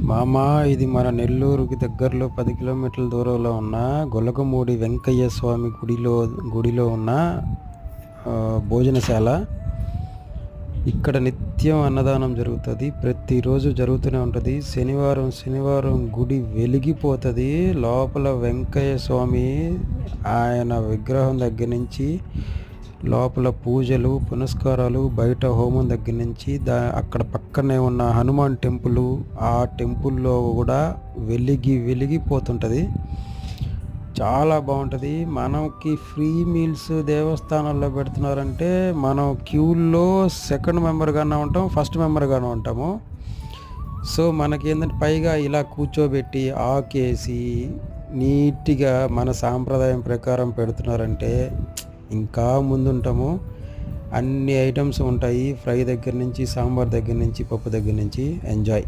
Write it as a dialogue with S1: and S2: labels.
S1: మామ, ఇది మన నెల్లూరుకి దగ్గరలో 10 కిలోమీటర్ల దూరంలో ఉన్న గొలగమూడి వెంకయ్య స్వామి గుడిలో ఉన్న భోజనశాల. ఇక్కడ నిత్యం అన్నదానం జరుగుతుంది. ప్రతిరోజు జరుగుతూనే ఉంటుంది. శనివారం శనివారం గుడి వెలిగిపోతుంది. లోపల వెంకయ్య స్వామి ఆయన విగ్రహం దగ్గర నుంచి లోపల పూజలు పునస్కారాలు, బయట హోమం దగ్గర నుంచి అక్కడ పక్కనే ఉన్న హనుమాన్ టెంపుల్, ఆ టెంపుల్లో కూడా వెలిగిపోతుంటుంది. చాలా బాగుంటుంది. మనకి ఫ్రీ మీల్స్ దేవస్థానాల్లో పెడుతున్నారంటే మనం క్యూల్లో సెకండ్ మెంబర్గానే ఉంటాం, ఫస్ట్ మెంబర్గానే ఉంటాము. సో మనకి ఏంటంటే పైగా ఇలా కూర్చోబెట్టి ఆకేసి నీట్గా మన సాంప్రదాయం ప్రకారం పెడుతున్నారంటే ఇంకా ముందుంటాము. అన్ని ఐటమ్స్ ఉంటాయి. ఫ్రై దగ్గర నుంచి, సాంబార్ దగ్గర నుంచి, పప్పు దగ్గర నుంచి. ఎంజాయ్.